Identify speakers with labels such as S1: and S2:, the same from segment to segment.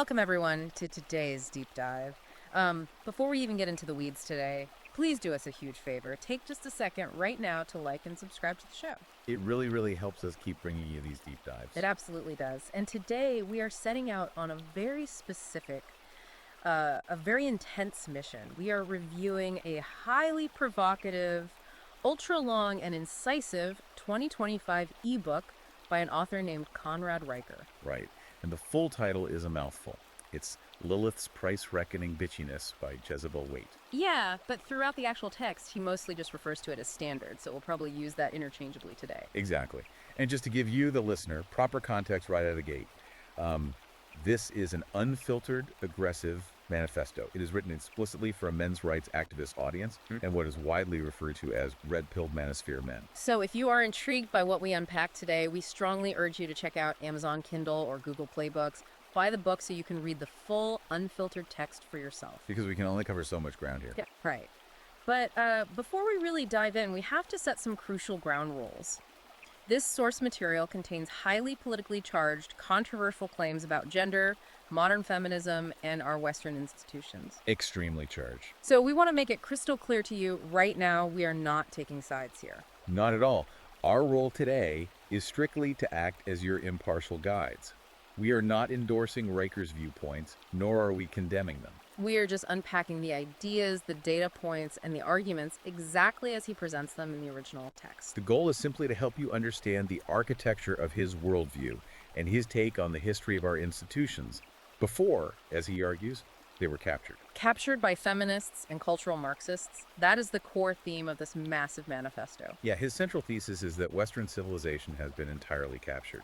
S1: Welcome, everyone, to today's deep dive. Before we even get into the weeds today, please do us a huge favor. Take just a second right now to like and subscribe to the show.
S2: It really helps us keep bringing you these deep dives.
S1: It absolutely does. And today we are setting out on a very specific, a very intense mission. We are reviewing a highly provocative, ultra-long and incisive 2025 ebook by an author named Conrad Riker.
S2: Right. And the full title is a mouthful. It's Lilith's Price Reckoning Bitchiness by Jezebel Waite.
S1: Yeah, but throughout the actual text, he mostly just refers to it as standard, so we'll probably use that interchangeably today.
S2: Exactly. And just to give you, the listener, proper context right out of the gate, this is an unfiltered, aggressive manifesto. It is written explicitly for a men's rights activist audience and what is widely referred to as red-pilled manosphere men.
S1: So if you are intrigued by what we unpack today, we strongly urge you to check out Amazon Kindle or Google Play Books. Buy the book so you can read the full, unfiltered text for yourself.
S2: Because we can only cover so much ground here.
S1: Yeah, right. But before we really dive in, we have to set some crucial ground rules. This source material contains highly politically charged, controversial claims about gender, modern feminism, and our Western institutions.
S2: Extremely charged.
S1: So we want to make it crystal clear to you right now, we are not taking sides here.
S2: Not at all. Our role today is strictly to act as your impartial guides. We are not endorsing Riker's viewpoints, nor are we condemning them.
S1: We are just unpacking the ideas, the data points, and the arguments exactly as he presents them in the original text.
S2: The goal is simply to help you understand the architecture of his worldview and his take on the history of our institutions before, as he argues, they were captured.
S1: Captured by feminists and cultural Marxists, that is the core theme of this massive manifesto.
S2: Yeah, his central thesis is that Western civilization has been entirely captured.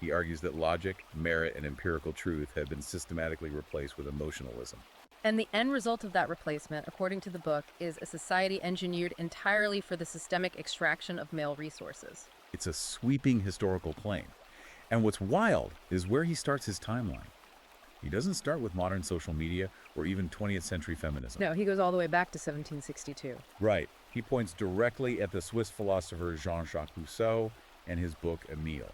S2: He argues that logic, merit, and empirical truth have been systematically replaced with emotionalism.
S1: And the end result of that replacement, according to the book, is a society engineered entirely for the systemic extraction of male resources.
S2: It's a sweeping historical claim. And what's wild is where he starts his timeline. He doesn't start with modern social media or even 20th century feminism.
S1: No, he goes all the way back to 1762.
S2: Right. He points directly at the Swiss philosopher Jean-Jacques Rousseau and his book Emile.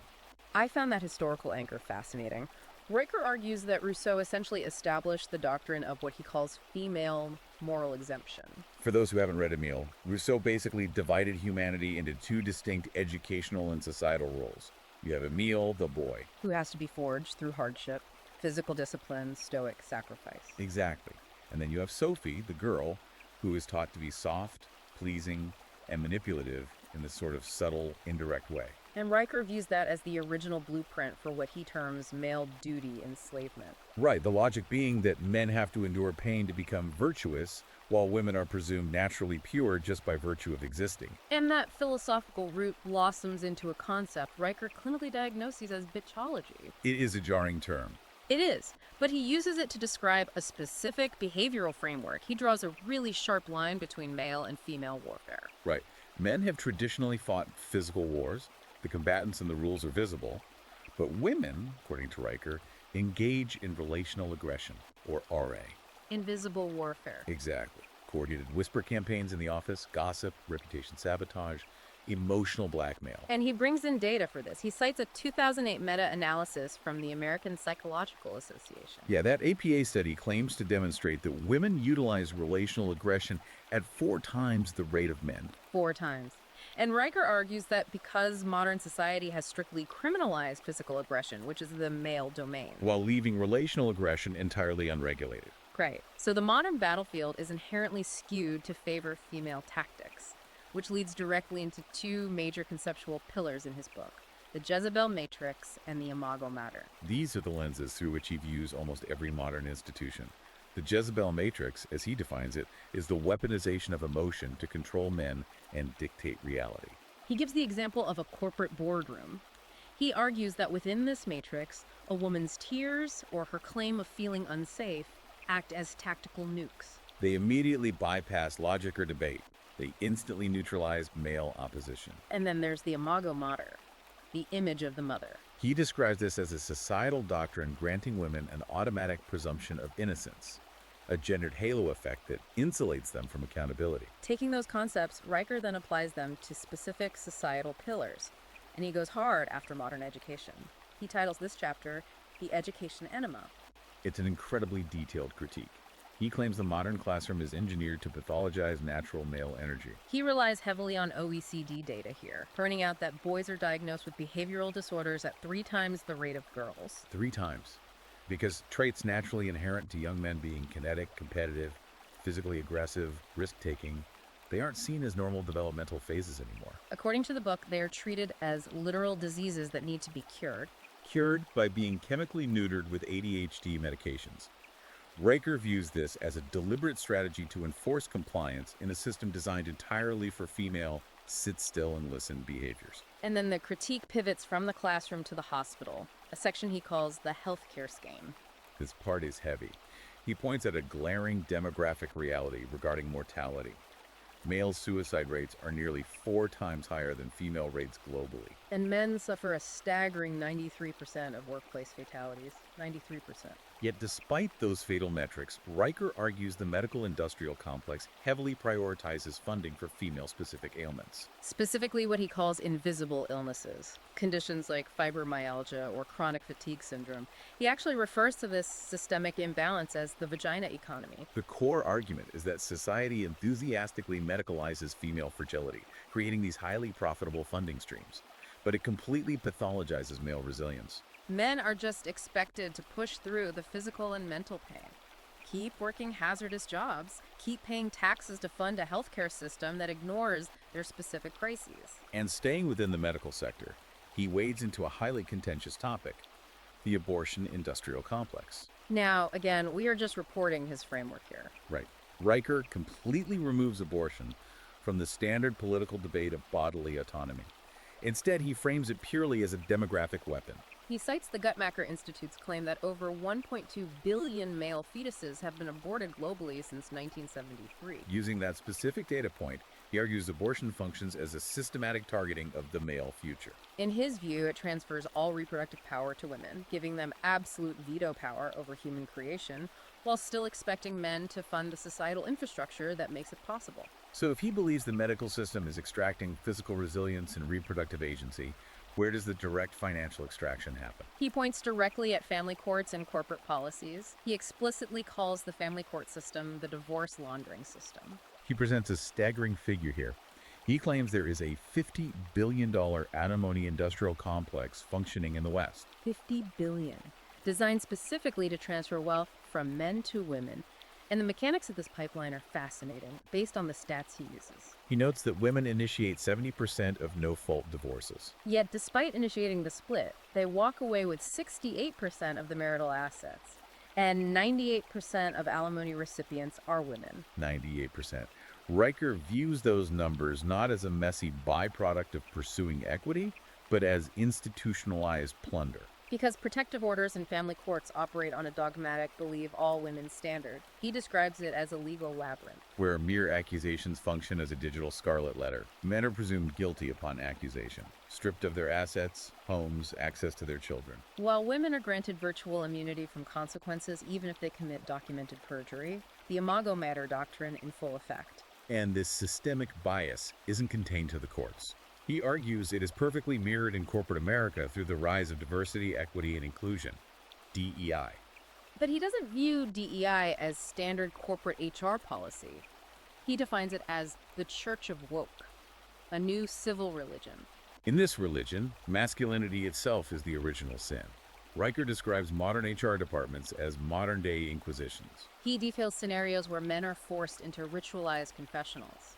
S1: I found that historical anchor fascinating. Riker argues that Rousseau essentially established the doctrine of what he calls female moral exemption.
S2: For those who haven't read Emile, Rousseau basically divided humanity into two distinct educational and societal roles. You have Emile, the boy.
S1: Who has to be forged through hardship, physical discipline, stoic sacrifice.
S2: Exactly. And then you have Sophie, the girl, who is taught to be soft, pleasing, and manipulative in this sort of subtle, indirect way.
S1: And Riker views that as the original blueprint for what he terms male duty enslavement.
S2: Right, the logic being that men have to endure pain to become virtuous, while women are presumed naturally pure just by virtue of existing.
S1: And that philosophical root blossoms into a concept Riker clinically diagnoses as bitchology.
S2: It is a jarring term.
S1: It is, but he uses it to describe a specific behavioral framework. He draws a really sharp line between male and female warfare.
S2: Right. Men have traditionally fought physical wars. The combatants and the rules are visible. But women, according to Riker, engage in relational aggression, or RA.
S1: Invisible warfare.
S2: Exactly. Coordinated whisper campaigns in the office, gossip, reputation sabotage, emotional blackmail.
S1: And he brings in data for this. He cites a 2008 meta-analysis from the American Psychological Association.
S2: Yeah, that APA study claims to demonstrate that women utilize relational aggression at 4 times the rate of men.
S1: 4 times. And Riker argues that because modern society has strictly criminalized physical aggression, which is the male domain,
S2: while leaving relational aggression entirely unregulated.
S1: Right. So the modern battlefield is inherently skewed to favor female tactics, which leads directly into 2 major conceptual pillars in his book, the Jezebel matrix and the imago mater.
S2: These are the lenses through which he views almost every modern institution. The Jezebel matrix, as he defines it, is the weaponization of emotion to control men and dictate reality.
S1: He gives the example of a corporate boardroom. He argues that within this matrix, a woman's tears or her claim of feeling unsafe act as tactical nukes.
S2: They immediately bypass logic or debate. They instantly neutralize male opposition.
S1: And then there's the imago mater, the image of the mother.
S2: He describes this as a societal doctrine granting women an automatic presumption of innocence, a gendered halo effect that insulates them from accountability.
S1: Taking those concepts, Riker then applies them to specific societal pillars, and he goes hard after modern education. He titles this chapter, The Education Enema.
S2: It's an incredibly detailed critique. He claims the modern classroom is engineered to pathologize natural male energy.
S1: He relies heavily on OECD data here, pointing out that boys are diagnosed with behavioral disorders at 3 times the rate of girls.
S2: 3 times. Because traits naturally inherent to young men being kinetic, competitive, physically aggressive, risk-taking, they aren't seen as normal developmental phases anymore.
S1: According to the book, they are treated as literal diseases that need to be cured.
S2: Cured by being chemically neutered with ADHD medications. Riker views this as a deliberate strategy to enforce compliance in a system designed entirely for female sit-still-and-listen behaviors.
S1: And then the critique pivots from the classroom to the hospital, a section he calls the healthcare scheme.
S2: This part is heavy. He points at a glaring demographic reality regarding mortality. Male suicide rates are nearly 4 times higher than female rates globally.
S1: And men suffer a staggering 93% of workplace fatalities. 93%.
S2: Yet despite those fatal metrics, Riker argues the medical industrial complex heavily prioritizes funding for female-specific ailments.
S1: Specifically what he calls invisible illnesses, conditions like fibromyalgia or chronic fatigue syndrome. He actually refers to this systemic imbalance as the vagina economy.
S2: The core argument is that society enthusiastically medicalizes female fragility, creating these highly profitable funding streams. But it completely pathologizes male resilience.
S1: Men are just expected to push through the physical and mental pain. Keep working hazardous jobs. Keep paying taxes to fund a healthcare system that ignores their specific crises.
S2: And staying within the medical sector, he wades into a highly contentious topic, the abortion industrial complex.
S1: Now, again, we are just reporting his framework here.
S2: Right. Riker completely removes abortion from the standard political debate of bodily autonomy. Instead, he frames it purely as a demographic weapon.
S1: He cites the Guttmacher Institute's claim that over 1.2 billion male fetuses have been aborted globally since 1973.
S2: Using that specific data point, he argues abortion functions as a systematic targeting of the male future.
S1: In his view, it transfers all reproductive power to women, giving them absolute veto power over human creation, while still expecting men to fund the societal infrastructure that makes it possible.
S2: So if he believes the medical system is extracting physical resilience and reproductive agency, where does the direct financial extraction happen?
S1: He points directly at family courts and corporate policies. He explicitly calls the family court system the divorce laundering system.
S2: He presents a staggering figure here. He claims there is a $50 billion alimony industrial complex functioning in the West.
S1: $50 billion, designed specifically to transfer wealth from men to women. And the mechanics of this pipeline are fascinating, based on the stats he uses.
S2: He notes that women initiate 70% of no-fault divorces.
S1: Yet, despite initiating the split, they walk away with 68% of the marital assets. And 98% of alimony recipients are women.
S2: 98%. Riker views those numbers not as a messy byproduct of pursuing equity, but as institutionalized plunder.
S1: Because protective orders and family courts operate on a dogmatic believe all women standard, he describes it as a legal labyrinth.
S2: Where mere accusations function as a digital scarlet letter, men are presumed guilty upon accusation, stripped of their assets, homes, access to their children.
S1: While women are granted virtual immunity from consequences even if they commit documented perjury, the imago mater doctrine in full effect.
S2: And this systemic bias isn't contained to the courts. He argues it is perfectly mirrored in corporate America through the rise of diversity, equity, and inclusion, DEI.
S1: But he doesn't view DEI as standard corporate HR policy. He defines it as the Church of Woke, a new civil religion.
S2: In this religion, masculinity itself is the original sin. Riker describes modern HR departments as modern-day inquisitions.
S1: He details scenarios where men are forced into ritualized confessionals,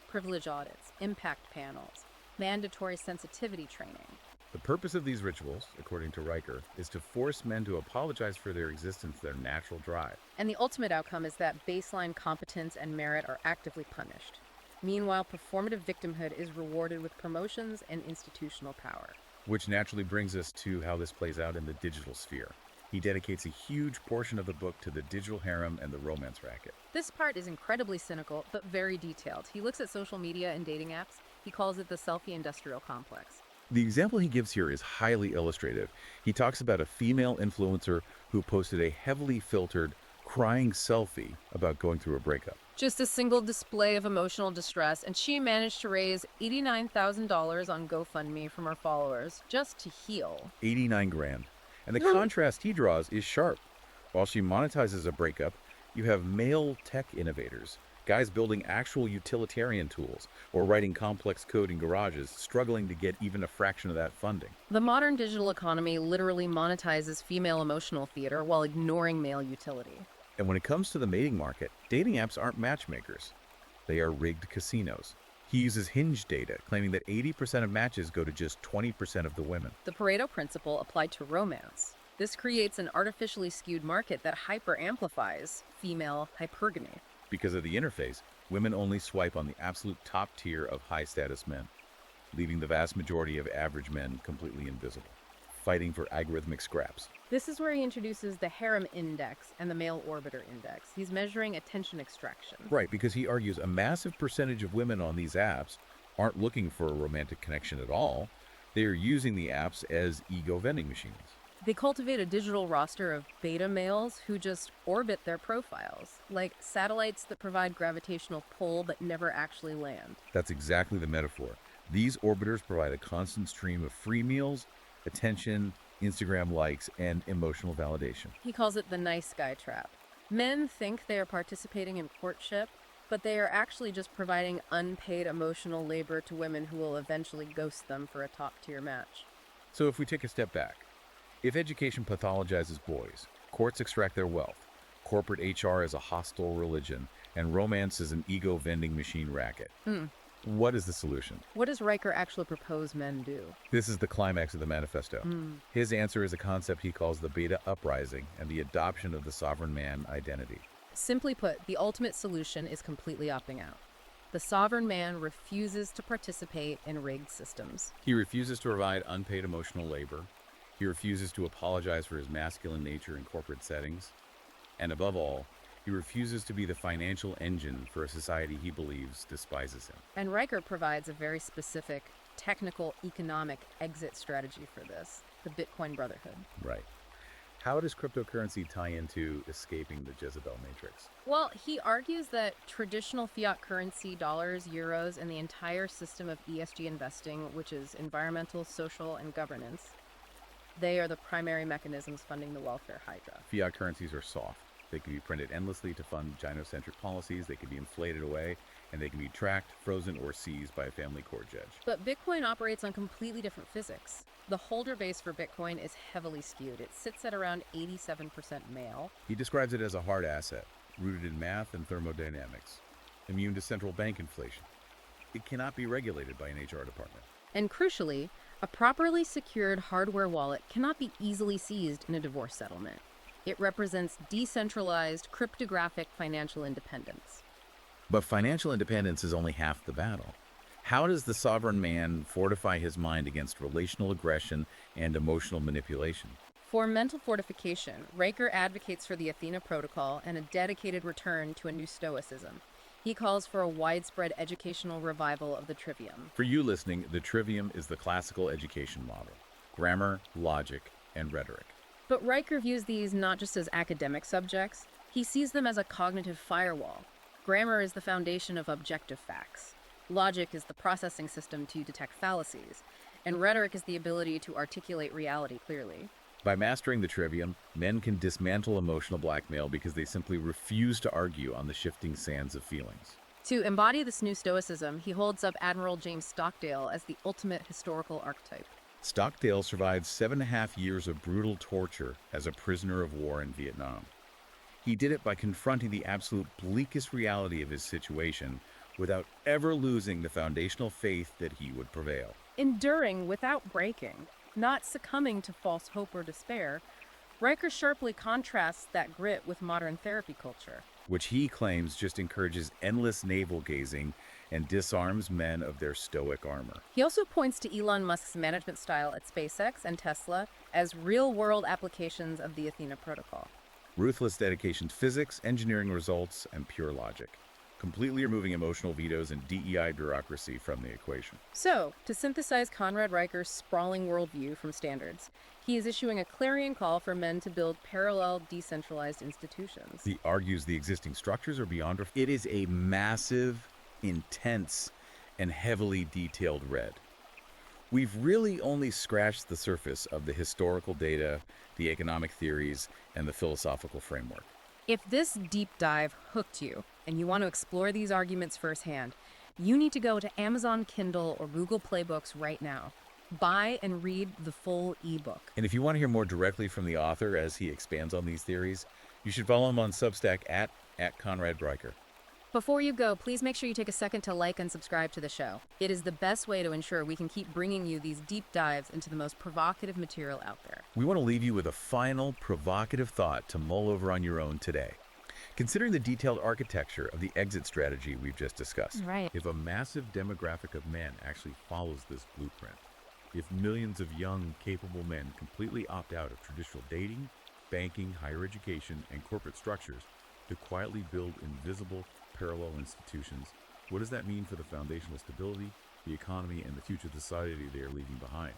S1: privilege audits, impact panels, mandatory sensitivity training.
S2: The purpose of these rituals, according to Riker, is to force men to apologize for their existence, their natural drive.
S1: And the ultimate outcome is that baseline competence and merit are actively punished. Meanwhile, performative victimhood is rewarded with promotions and institutional power.
S2: Which naturally brings us to how this plays out in the digital sphere. He dedicates a huge portion of the book to the digital harem and the romance racket.
S1: This part is incredibly cynical, but very detailed. He looks at social media and dating apps. He calls it the selfie industrial complex.
S2: The example he gives here is highly illustrative. He talks about a female influencer who posted a heavily filtered, crying selfie about going through a breakup.
S1: Just a single display of emotional distress, and she managed to raise $89,000 on GoFundMe from her followers just to heal.
S2: 89 grand. And the contrast he draws is sharp. While she monetizes a breakup, you have male tech innovators, guys building actual utilitarian tools or writing complex code in garages, struggling to get even a fraction of that funding.
S1: The modern digital economy literally monetizes female emotional theater while ignoring male utility.
S2: And when it comes to the mating market, dating apps aren't matchmakers. They are rigged casinos. He uses Hinge data, claiming that 80% of matches go to just 20% of the women.
S1: The Pareto principle applied to romance. This creates an artificially skewed market that hyper-amplifies female hypergamy.
S2: Because of the interface, women only swipe on the absolute top tier of high-status men, leaving the vast majority of average men completely invisible, fighting for algorithmic scraps.
S1: This is where he introduces the harem index and the male orbiter index. He's measuring attention extraction.
S2: Right, because he argues a massive percentage of women on these apps aren't looking for a romantic connection at all. They are using the apps as ego vending machines.
S1: They cultivate a digital roster of beta males who just orbit their profiles, like satellites that provide gravitational pull but never actually land.
S2: That's exactly the metaphor. These orbiters provide a constant stream of free meals, attention, Instagram likes, and emotional validation.
S1: He calls it the nice guy trap. Men think they are participating in courtship, but they are actually just providing unpaid emotional labor to women who will eventually ghost them for a top-tier match.
S2: So if we take a step back, if education pathologizes boys, courts extract their wealth, corporate HR is a hostile religion, and romance is an ego vending machine racket, what is the solution?
S1: What does Riker actually propose men do?
S2: This is the climax of the manifesto. His answer is a concept he calls the beta uprising and the adoption of the sovereign man identity.
S1: Simply put, the ultimate solution is completely opting out. The sovereign man refuses to participate in rigged systems.
S2: He refuses to provide unpaid emotional labor. He refuses to apologize for his masculine nature in corporate settings. And above all, he refuses to be the financial engine for a society he believes despises him.
S1: And Riker provides a very specific technical economic exit strategy for this, the Bitcoin Brotherhood.
S2: Right. How does cryptocurrency tie into escaping the Jezebel matrix?
S1: Well, he argues that traditional fiat currency, dollars, euros, and the entire system of ESG investing, which is environmental, social, and governance, they are the primary mechanisms funding the welfare hydra.
S2: Fiat currencies are soft. They can be printed endlessly to fund gynocentric policies, they can be inflated away, and they can be tracked, frozen, or seized by a family court judge.
S1: But Bitcoin operates on completely different physics. The holder base for Bitcoin is heavily skewed. It sits at around 87% male.
S2: He describes it as a hard asset, rooted in math and thermodynamics, immune to central bank inflation. It cannot be regulated by an HR department.
S1: And crucially, a properly secured hardware wallet cannot be easily seized in a divorce settlement. It represents decentralized, cryptographic financial independence.
S2: But financial independence is only half the battle. How does the sovereign man fortify his mind against relational aggression and emotional manipulation?
S1: For mental fortification, Riker advocates for the Athena Protocol and a dedicated return to a new Stoicism. He calls for a widespread educational revival of the trivium.
S2: For you listening, the trivium is the classical education model: grammar, logic, and rhetoric.
S1: But Riker views these not just as academic subjects. He sees them as a cognitive firewall. Grammar is the foundation of objective facts. Logic is the processing system to detect fallacies. And rhetoric is the ability to articulate reality clearly.
S2: By mastering the trivium, men can dismantle emotional blackmail because they simply refuse to argue on the shifting sands of feelings.
S1: To embody this new Stoicism, he holds up Admiral James Stockdale as the ultimate historical archetype.
S2: Stockdale survived 7.5 years of brutal torture as a prisoner of war in Vietnam. He did it by confronting the absolute bleakest reality of his situation without ever losing the foundational faith that he would prevail.
S1: Enduring without breaking, not succumbing to false hope or despair, Riker sharply contrasts that grit with modern therapy culture,
S2: which he claims just encourages endless navel-gazing and disarms men of their stoic armor.
S1: He also points to Elon Musk's management style at SpaceX and Tesla as real-world applications of the Athena Protocol.
S2: Ruthless dedication to physics, engineering results, and pure logic, completely removing emotional vetoes and DEI bureaucracy from the equation.
S1: So, to synthesize Conrad Riker's sprawling worldview from standards, he is issuing a clarion call for men to build parallel, decentralized institutions.
S2: He argues the existing structures are beyond. It is a massive, intense, and heavily detailed read. We've really only scratched the surface of the historical data, the economic theories, and the philosophical framework.
S1: If this deep dive hooked you and you want to explore these arguments firsthand, you need to go to Amazon Kindle or Google Play Books right now. Buy and read the full ebook.
S2: And if you want to hear more directly from the author as he expands on these theories, you should follow him on Substack at Conrad Breicher.
S1: Before you go, please make sure you take a second to like and subscribe to the show. It is the best way to ensure we can keep bringing you these deep dives into the most provocative material out there.
S2: We want to leave you with a final provocative thought to mull over on your own today. Considering the detailed architecture of the exit strategy we've just discussed,
S1: Right.
S2: if a massive demographic of men actually follows this blueprint, if millions of young, capable men completely opt out of traditional dating, banking, higher education, and corporate structures to quietly build invisible, parallel institutions, what does that mean for the foundational stability, the economy, and the future society they are leaving behind?